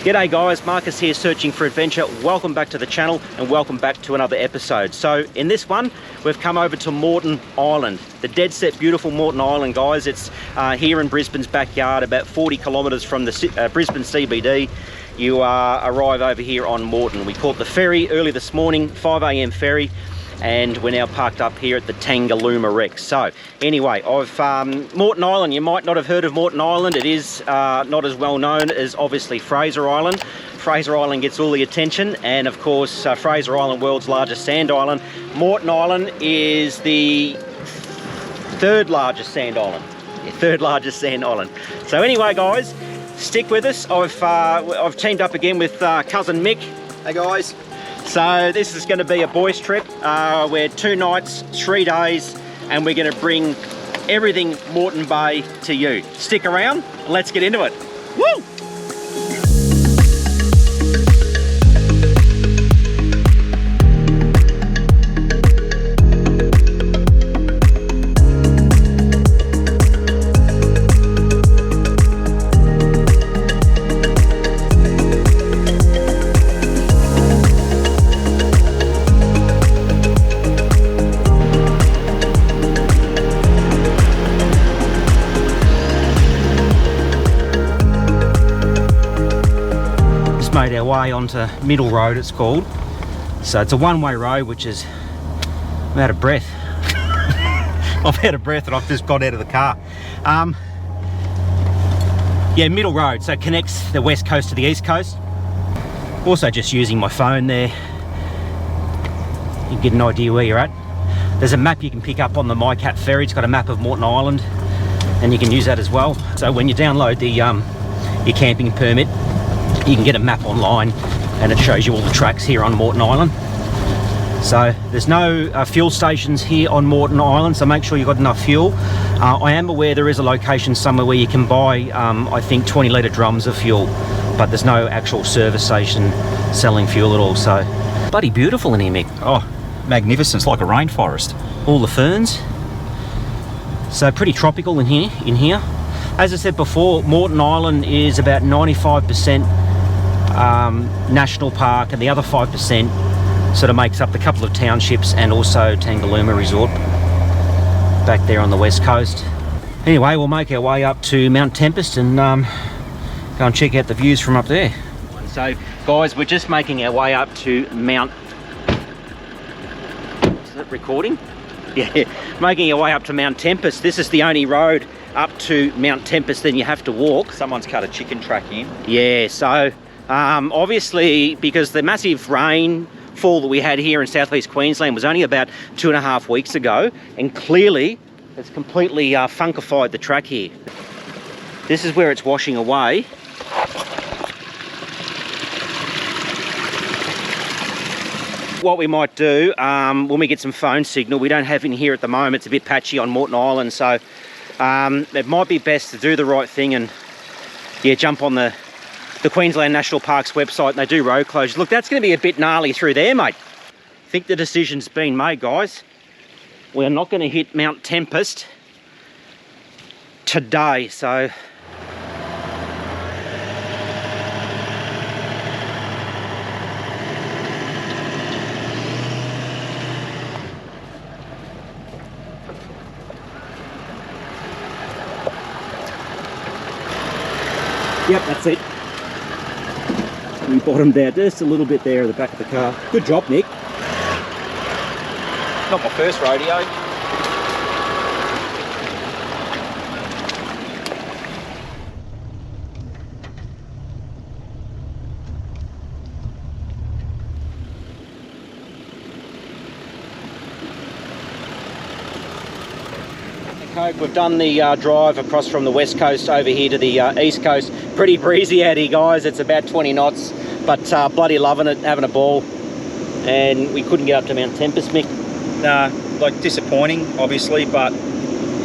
G'day guys, Marcus here, searching for adventure. Welcome back to the channel and welcome back to another episode. So in this one, we've come over to Moreton Island. The dead set beautiful Moreton Island, guys. It's here in Brisbane's backyard, about 40 kilometres from the Brisbane CBD. You arrive over here on Moreton. We caught the ferry early this morning, 5 AM ferry, and we're now parked up here at the Tangaluma wreck. So anyway, Moreton Island, you might not have heard of Moreton Island. It is not as well known as obviously Fraser Island. Fraser Island gets all the attention, and of course Fraser Island, world's largest sand island. Moreton Island is the third largest sand island. So anyway guys, stick with us. I've teamed up again with Cousin Mick. Hey guys. So this is going to be a boys trip. We're 2 nights, 3 days, and we're going to bring everything Moreton Bay to you. Stick around and let's get into it. Woo! Made our way onto Middle Road, it's called. So it's a one-way road, which is, I'm out of breath. I've out of breath and I've just got out of the car. Yeah, Middle Road, so it connects the west coast to the east coast. Also just using my phone there, you can get an idea where you're at. There's a map you can pick up on the MyCat ferry. It's got a map of Moreton Island and you can use that as well. So when you download the your camping permit, you can get a map online and it shows you all the tracks here on Moreton Island. So there's no fuel stations here on Moreton Island, so make sure you've got enough fuel. I am aware there is a location somewhere where you can buy I think 20 litre drums of fuel, but there's no actual service station selling fuel at all. So bloody beautiful in here, Mick. Oh, magnificent. It's like a rainforest. All the ferns. So pretty tropical in here. As I said before, Moreton Island is about 95% national park, and the other 5% sort of makes up the couple of townships and also Tangaluma Resort back there on the west coast. Anyway, we'll make our way up to Mount Tempest and go and check out the views from up there. So guys, we're just making our way up to Mount... Is that recording? Yeah, making our way up to Mount Tempest. This is the only road up to Mount Tempest, then you have to walk. Someone's cut a chicken track in. Yeah, so obviously because the massive rainfall that we had here in southeast Queensland was only about 2.5 weeks ago, and clearly it's completely funkified the track here. This is where it's washing away. What we might do when we get some phone signal, we don't have in here at the moment, it's a bit patchy on Moreton Island, so it might be best to do the right thing and yeah, jump on the Queensland National Parks website, and they do road closures. Look, that's going to be a bit gnarly through there, mate. I think the decision's been made, guys. We're not going to hit Mount Tempest today, so... Yep, that's it. We bottomed out just a little bit there at the back of the car. Good job, Nick. Not my first rodeo. We've done the drive across from the west coast over here to the east coast. Pretty breezy out here, guys. It's about 20 knots, but bloody loving it, having a ball. And we couldn't get up to Mount Tempest, Mick. Nah, like disappointing, obviously, but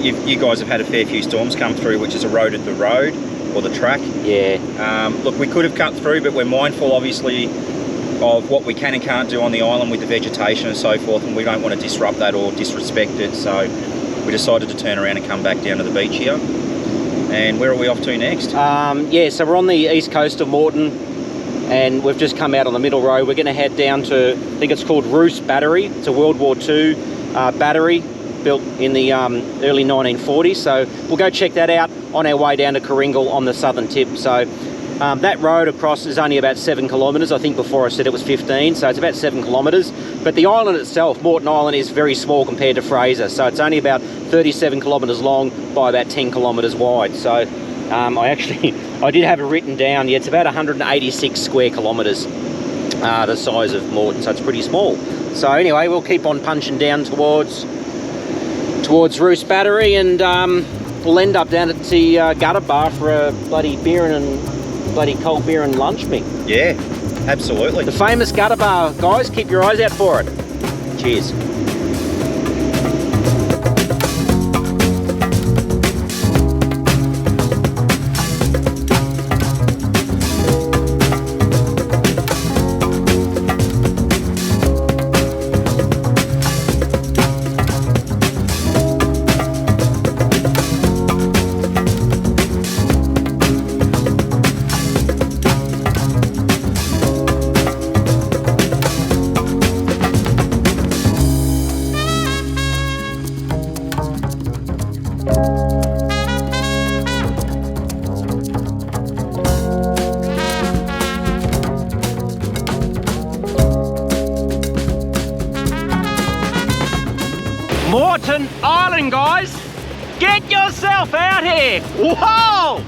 you guys have had a fair few storms come through, which has eroded the road or the track. Yeah. Look, we could have cut through, but we're mindful, obviously, of what we can and can't do on the island with the vegetation and so forth, and we don't want to disrupt that or disrespect it, so we decided to turn around and come back down to the beach here. And where are we off to next? Yeah, so we're on the east coast of Moreton. and we've just come out on the middle road. We're going to head down to, I think it's called ROUS Battery. It's a World War II battery built in the early 1940s. So we'll go check that out on our way down to Kooringle on the southern tip. So that road across is only about 7 kilometres. I think before I said it was 15, so it's about 7 kilometres. But the island itself, Moreton Island, is very small compared to Fraser. So it's only about 37 kilometres long by about 10 kilometres wide. So I did have it written down. Yeah, it's about 186 square kilometres, the size of Moreton, so it's pretty small. So anyway, we'll keep on punching down towards ROUS Battery, and we'll end up down at the gutter bar for a bloody cold beer and lunch, Mick. Yeah, absolutely. The famous gutter bar, guys. Keep your eyes out for it. Cheers. Moreton Island, guys! Get yourself out here! Whoa!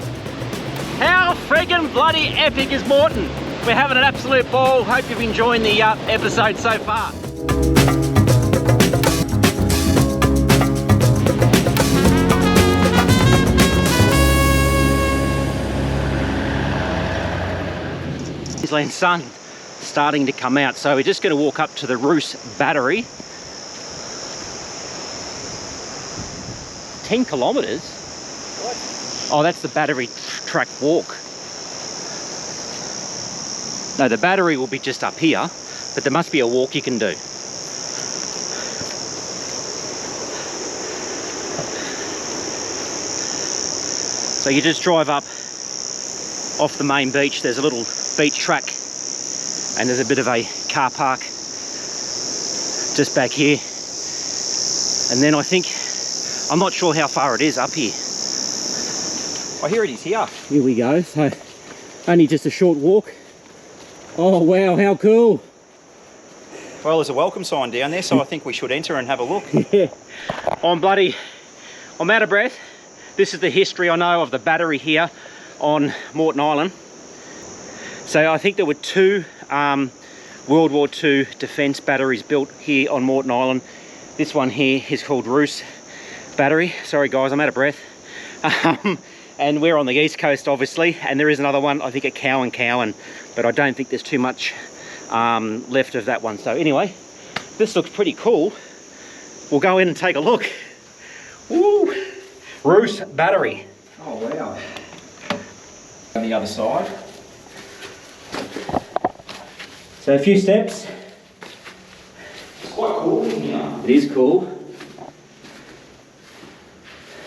How friggin' bloody epic is Moreton? We're having an absolute ball. Hope you've enjoyed the episode so far. Queensland sun starting to come out, so we're just going to walk up to the ROUS Battery. 10 kilometres? What? Oh, that's the battery track walk. No, the battery will be just up here, but there must be a walk you can do. So you just drive up off the main beach. There's a little beach track, and there's a bit of a car park just back here. And then I think, I'm not sure how far it is up here. Oh, here it is here. Here we go. So only just a short walk. Oh wow, how cool. Well, there's a welcome sign down there, so I think we should enter and have a look. Yeah. I'm out of breath. This is the history I know of the battery here on Moreton Island. So I think there were 2 World War II defense batteries built here on Moreton Island. This one here is called ROUS Battery. Sorry guys, I'm out of breath. And we're on the east coast obviously, and there is another one, I think at Kooringle, but I don't think there's too much left of that one. So anyway, this looks pretty cool. We'll go in and take a look. Woo! ROUS Battery. Oh wow. On the other side. So a few steps. It's quite cool in here. It is cool.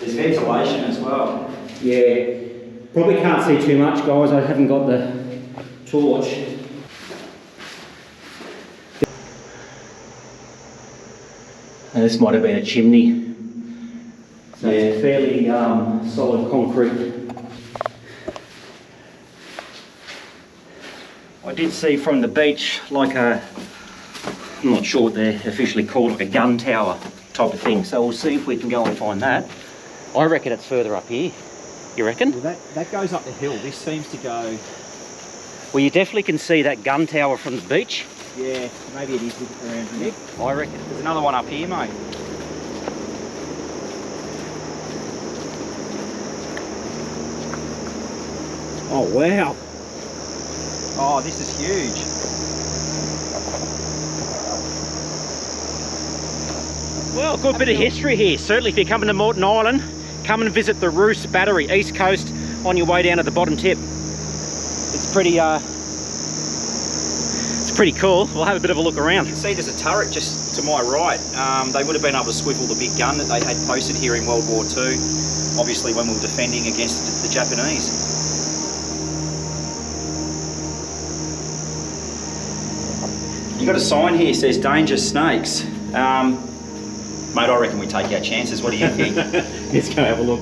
There's ventilation as well. Yeah, probably can't see too much, guys. I haven't got the torch. And this might have been a chimney. So yeah, it's fairly solid concrete. I did see from the beach like a, I'm not sure what they're officially called, like a gun tower type of thing. So we'll see if we can go and find that. I reckon it's further up here. You reckon? Well, that goes up the hill. This seems to go... Well, you definitely can see that gun tower from the beach. Yeah, maybe it is around here. I reckon. There's another one up here, mate. Oh, wow. Oh, this is huge. Well, good bit of history here. Certainly if you're coming to Moreton Island, come and visit the ROUS Battery, east coast, on your way down to the bottom tip. It's pretty cool. We'll have a bit of a look around. You can see there's a turret just to my right. They would have been able to swivel the big gun that they had posted here in World War II, obviously when we were defending against the Japanese. You got a sign here says danger snakes. Mate, I reckon we take our chances. What do you think? Let's go have a look.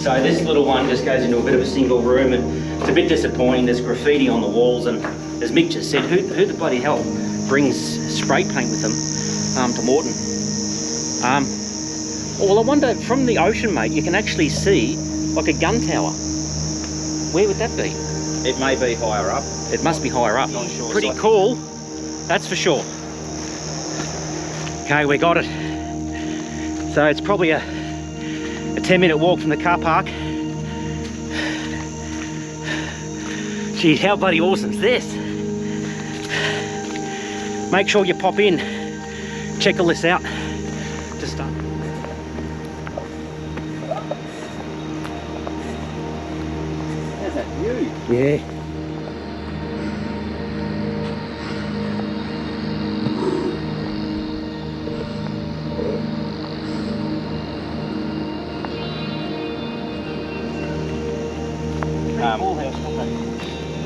So this little one just goes into a bit of a single room, and it's a bit disappointing. There's graffiti on the walls, and as Mick just said, who the bloody hell brings spray paint with them to Moreton? Well, I wonder, from the ocean, mate, you can actually see like a gun tower. Where would that be? It may be higher up. It must be higher up. Not sure. Pretty cool, that's for sure. Okay, we got it. So it's probably a 10-minute walk from the car park. Gee, how bloody awesome is this? Make sure you pop in, check all this out to start. How's that view? Yeah. Small house, not that.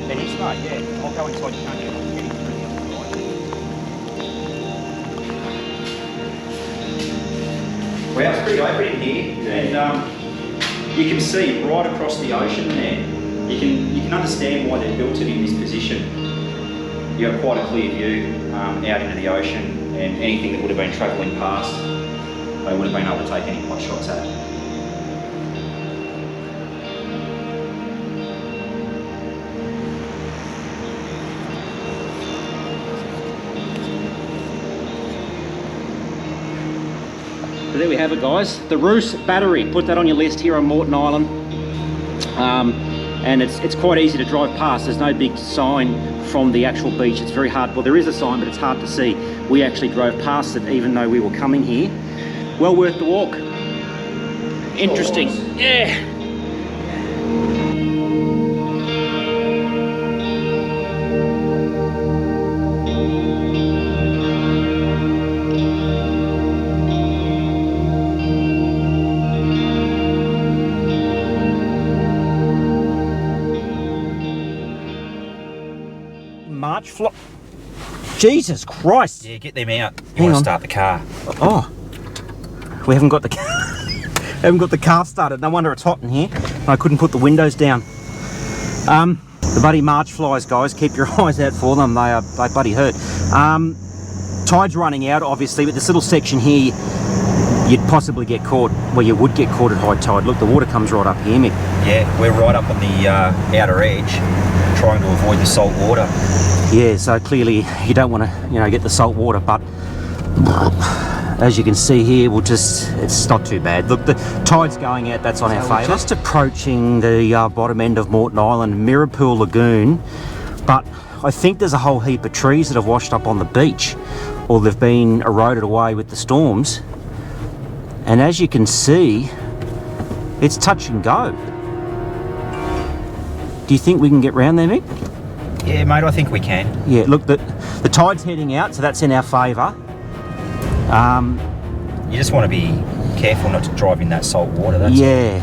Peninsula, yeah. I'll go inside. You can't get getting through the other side. Well, it's pretty open in here, and you can see right across the ocean there. You can understand why they built it in this position. You have quite a clear view out into the ocean, and anything that would have been travelling past, they would have been able to take any pot shots at. So there we have it, guys. The ROUS battery. Put that on your list here on Moreton Island. And it's quite easy to drive past. There's no big sign from the actual beach. It's very hard. Well, there is a sign, but it's hard to see. We actually drove past it even though we were coming here. Well worth the walk. Interesting. Yeah. March fly. Jesus Christ! Yeah, get them out. You Hang want to on. start the car. Oh, we haven't got the haven't got the car started. No wonder it's hot in here. I couldn't put the windows down. The bloody March flies, guys. Keep your eyes out for them. They bloody hurt. Tide's running out, obviously, but this little section here, you'd possibly get caught. Well, you would get caught at high tide. Look, the water comes right up here, Mick. Yeah, we're right up on the outer edge, trying to avoid the salt water. Yeah, so clearly you don't want to, get the salt water, but as you can see here, it's not too bad. Look, the tide's going out, that's on our favour. Just approaching the bottom end of Moreton Island, MIRRAPOOL Lagoon, but I think there's a whole heap of trees that have washed up on the beach, or they've been eroded away with the storms. And as you can see, it's touch and go. Do you think we can get round there, Mick? Yeah, mate, I think we can. Yeah, look, the tide's heading out, so that's in our favour. You just want to be careful not to drive in that salt water. That's yeah.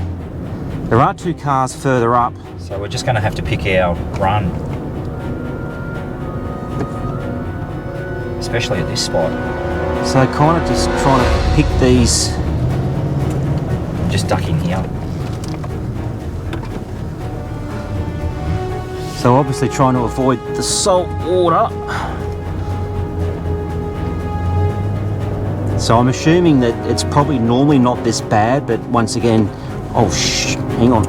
There are two cars further up. So we're just going to have to pick our run. Especially at this spot. So kind of just trying to pick these. Just ducking here. So obviously trying to avoid the salt water. So I'm assuming that it's probably normally not this bad, but once again, hang on.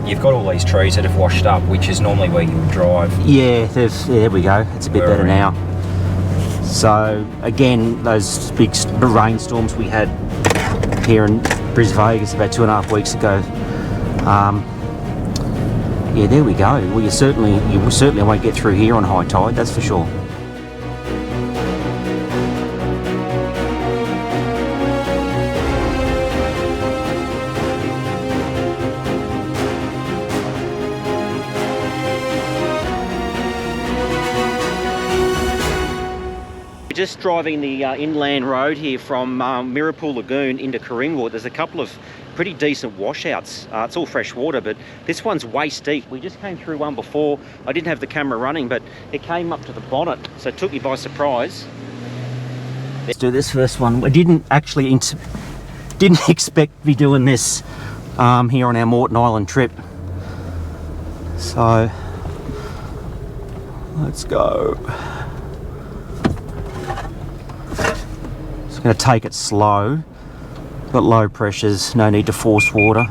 You've got all these trees that have washed up, which is normally where you would drive. Yeah, there we go. It's a bit better now. So again, those big rainstorms we had here in Brisbane about 2.5 weeks ago. Yeah, there we go. Well, you certainly won't get through here on high tide, that's for sure. just driving the inland road here from MIRRAPOOL Lagoon into Kooringle. There's a couple of pretty decent washouts. It's all fresh water, but this one's waist deep. We just came through one before. I didn't have the camera running, but it came up to the bonnet, so it took me by surprise. Let's do this first one. We didn't actually didn't expect to be doing this here on our Moreton Island trip. So let's go. Just going to take it slow. Got low pressures, no need to force water.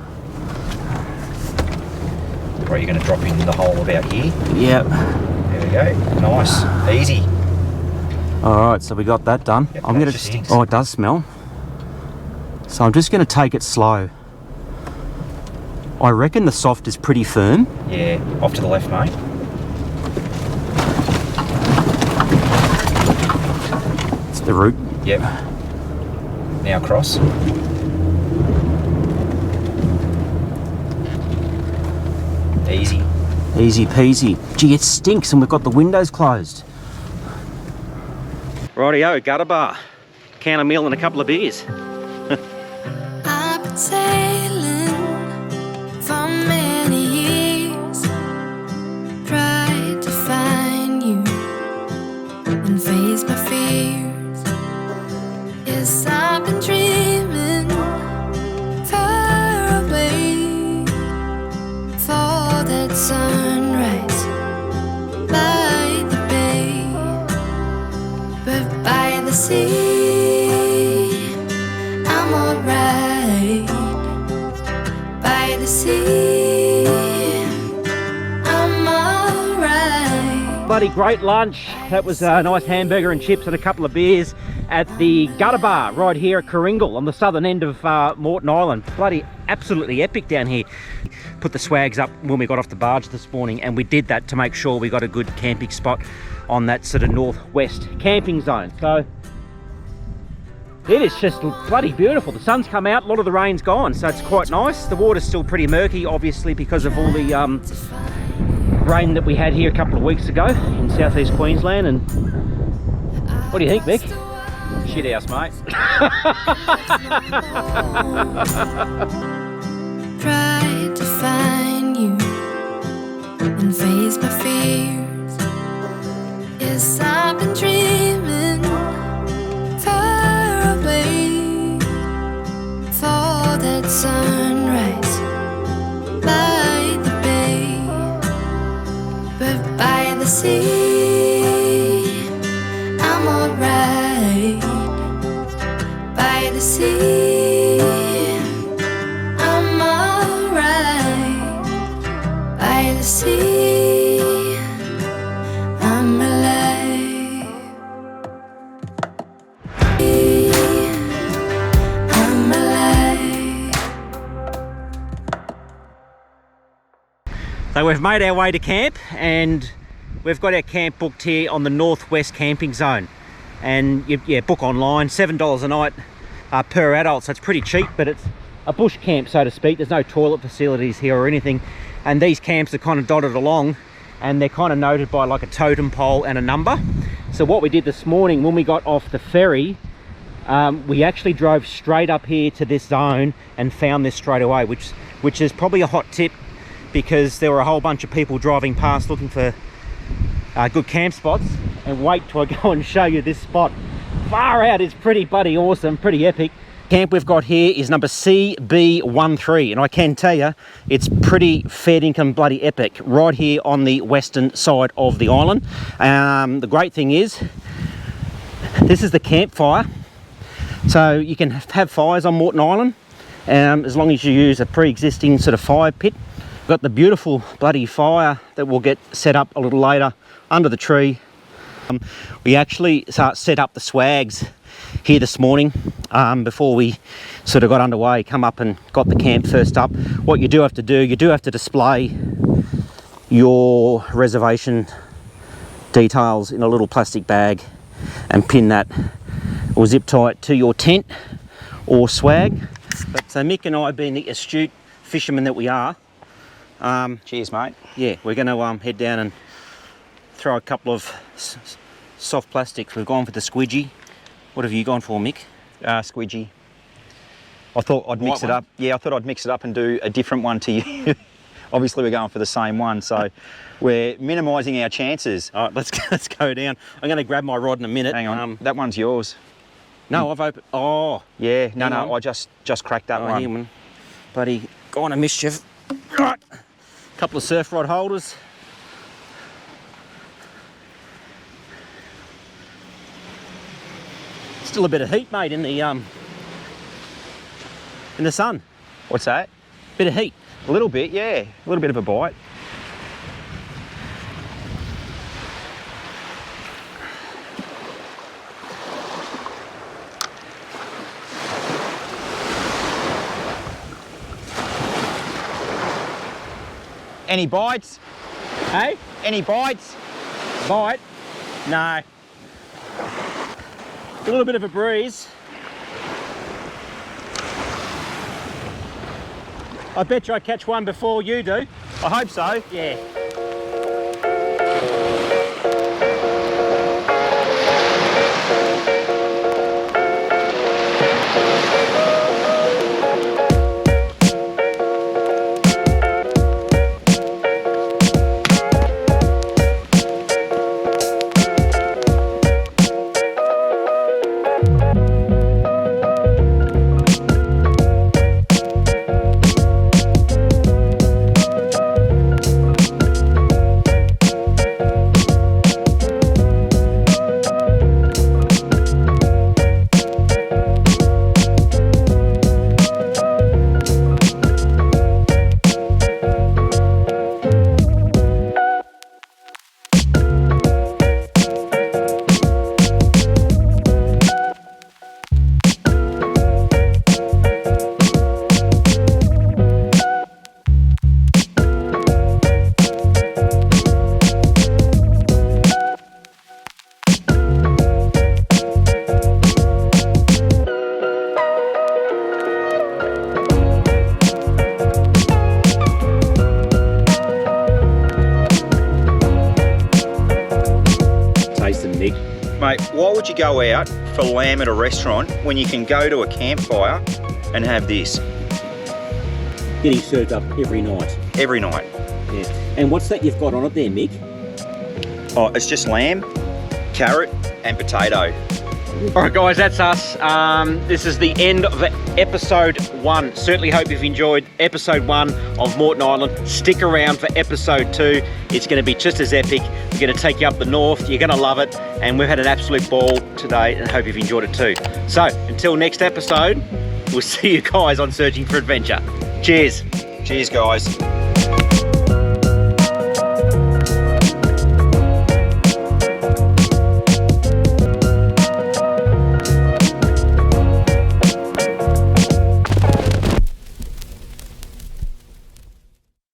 Right, you're going to drop in the hole about here. Yep. There we go. Nice, easy. All right, so we got that done. Yep, I'm going to. Oh, it does smell. So I'm just going to take it slow. I reckon the soft is pretty firm. Yeah, off to the left, mate. It's the root. Yep. Now cross. Easy. Easy peasy. Gee, it stinks and we've got the windows closed. Rightio, gutter bar. Can of meal and a couple of beers. I've been sailing for many years, tried to find you and face my fears. Yes, I've been dreaming far away for that sunrise by the bay, but by the sea I'm alright. By the sea I'm alright. Bloody great lunch. That was a nice hamburger and chips and a couple of beers at the gutter bar right here at Kooringle on the southern end of Moreton Island. Bloody absolutely epic down here. Put the swags up when we got off the barge this morning, and we did that to make sure we got a good camping spot on that sort of northwest camping zone. So it is just bloody beautiful. The sun's come out, a lot of the rain's gone, so it's quite nice. The water's still pretty murky, obviously, because of all the rain that we had here a couple of weeks ago in southeast Queensland. And what do you think, Mick? Shit house, mate. Tried to find you and face my fears. Yes, I've been dreaming far away for that sunrise by the bay, but by the sea I'm alright. By the sea I'm alright. By the sea I'm alive. I'm alive. So we've made our way to camp, and we've got our camp booked here on the northwest camping zone. And yeah, book online, $7 a night per adult, so it's pretty cheap, but it's a bush camp, so to speak. There's no toilet facilities here or anything, and these camps are kind of dotted along, and they're kind of noted by like a totem pole and a number. So what we did this morning when we got off the ferry, we actually drove straight up here to this zone and found this straight away, which is probably a hot tip, because there were a whole bunch of people driving past looking for good camp spots. And wait till I go and show you this spot. Far out, it's pretty bloody awesome, pretty epic. Camp we've got here is number CB13, and I can tell you it's pretty fair income bloody epic right here on the western side of the island. The great thing is this is the campfire, so you can have fires on Moreton Island as long as you use a pre-existing sort of fire pit. We've got the beautiful bloody fire that will get set up a little later under the tree. We actually set up the swags here this morning before we sort of got underway, come up and got the camp first up. What you do have to do, you do have to display your reservation details in a little plastic bag and pin that or zip tie it to your tent or swag. But so Mick and I, being the astute fishermen that we are, Cheers, mate. yeah, we're going to head down and throw a couple of soft plastics. We've gone for the squidgy. What have you gone for, Mick? Squidgy. I thought I'd mix it up. Yeah, I thought I'd mix it up and do a different one to you. Obviously, we're going for the same one, so we're minimising our chances. All right, let's go down. I'm going to grab my rod in a minute. Hang on, that one's yours. No, I've opened. Oh, yeah, no, I just cracked that one. Here, buddy, gone to mischief. Right, couple of surf rod holders. Still a bit of heat, mate, in the sun. What's that? Bit of heat. A little bit, yeah. A little bit of a bite. Any bites? Hey? Any bites? Bite? No. A little bit of a breeze. I bet you I catch one before you do. I hope so. Yeah. Mate, why would you go out for lamb at a restaurant when you can go to a campfire and have this? Getting served up every night. Every night. Yeah. And what's that you've got on it there, Mick? Oh, it's just lamb, carrot and potato. All right, guys, that's us. This is the end of episode 1. Certainly hope you've enjoyed episode 1 of Moreton Island. Stick around for episode 2. It's going to be just as epic. We're going to take you up the north. You're going to love it. And we've had an absolute ball today and hope you've enjoyed it too. So until next episode, we'll see you guys on Searching for Adventure. Cheers. Cheers, guys.